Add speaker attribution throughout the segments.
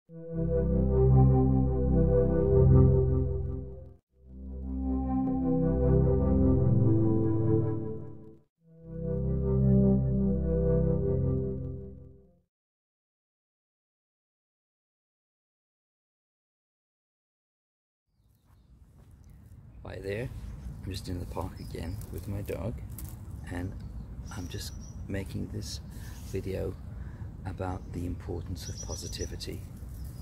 Speaker 1: Hi there, I'm just in the park again with my dog, and I'm just making this video about the importance of positivity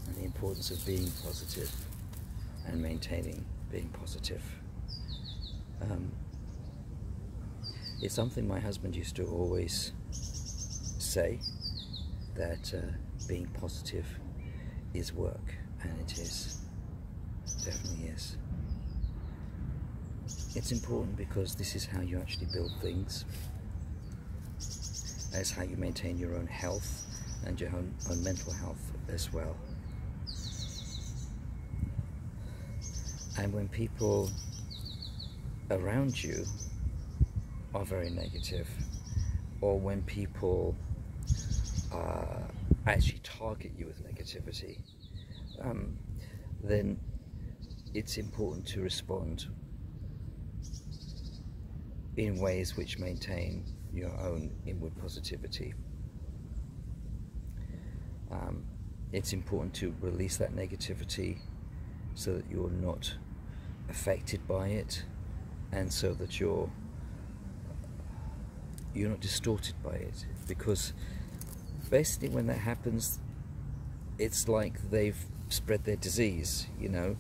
Speaker 1: and the importance of being positive and maintaining being positive. It's something my husband used to always say, that being positive is work, and it is, definitely is. It's important because this is how you actually build things. It's how you maintain your own health and your own mental health as well. And when people around you are very negative, or when people actually target you with negativity, then it's important to respond in ways which maintain your own inward positivity. It's important to release that negativity so that you're not affected by it, and so that you're not distorted by it, because basically when that happens, it's like they've spread their disease, you know,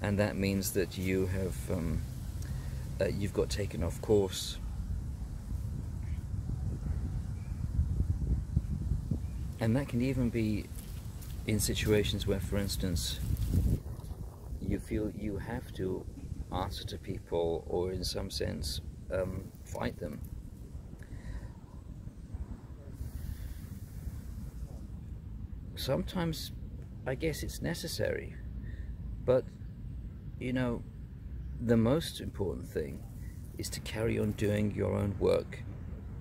Speaker 1: and that means that you have you've got taken off course. And that can even be in situations where, for instance, you feel you have to answer to people, or in some sense fight them. Sometimes I guess it's necessary, but you know, the most important thing is to carry on doing your own work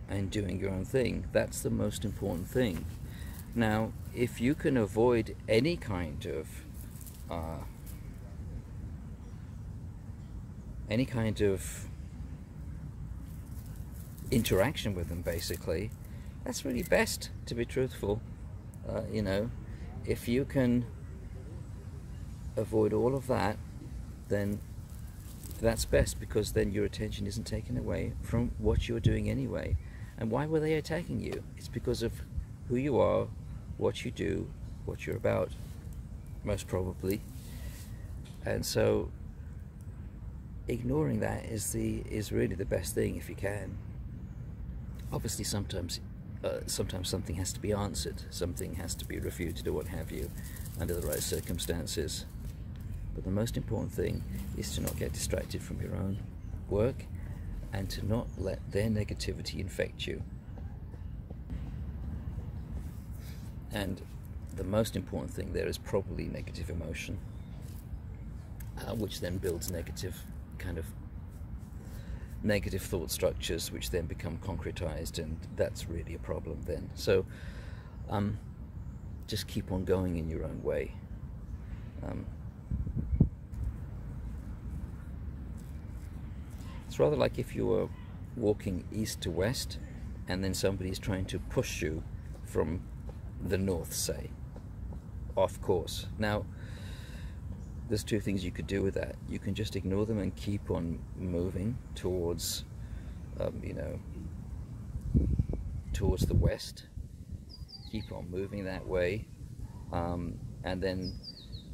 Speaker 1: and doing your own thing. That's the most important thing. Now, if you can avoid any kind of interaction with them, basically, that's really best, to be truthful. You know, if you can avoid all of that, then that's best, because then your attention isn't taken away from what you're doing anyway. And why were they attacking you? It's because of who you are, what you do, what you're about, most probably. And so ignoring that is really the best thing, if you can. Obviously sometimes something has to be answered, something has to be refuted, or what have you, under the right circumstances. But the most important thing is to not get distracted from your own work, and to not let their negativity infect you. And the most important thing there is probably negative emotion, which then builds negative thought structures, which then become concretized, and that's really a problem then. So just keep on going in your own way. It's rather like if you were walking east to west, and then somebody's trying to push you from the north, say, off course. Now, there's two things you could do with that. You can just ignore them and keep on moving towards, you know, towards the west. Keep on moving that way, and then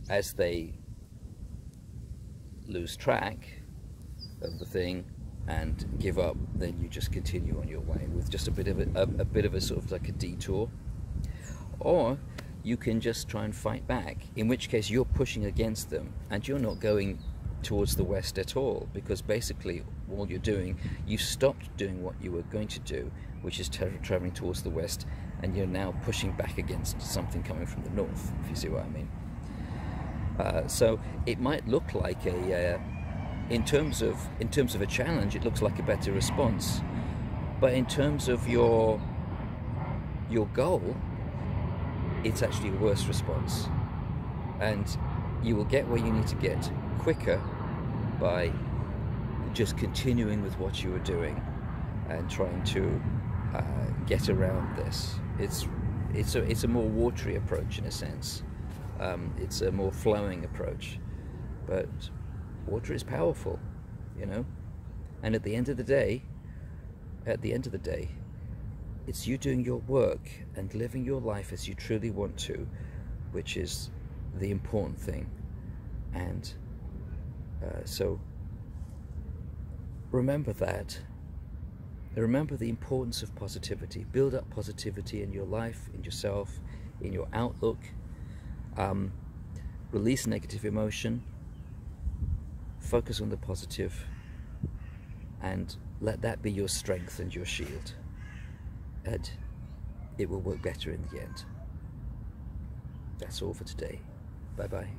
Speaker 1: as they lose track of the thing and give up, then you just continue on your way with just a bit of a sort of like a detour. Or you can just try and fight back, in which case you're pushing against them and you're not going towards the west at all, because basically all you're doing, you stopped doing what you were going to do, which is traveling towards the west, and you're now pushing back against something coming from the north, if you see what I mean. So it might look like a in terms of a challenge, it looks like a better response, but in terms of your goal, it's actually a worse response. and you will get where you need to get quicker by just continuing with what you are doing and trying to get around this. It's a more watery approach in a sense. It's a more flowing approach, but water is powerful, you know. And at the end of the day, it's you doing your work and living your life as you truly want to, which is the important thing. And so remember that. Remember the importance of positivity. Build up positivity in your life, in yourself, in your outlook. Release negative emotion. Focus on the positive, and let that be your strength and your shield. And it will work better in the end. That's all for today. Bye-bye.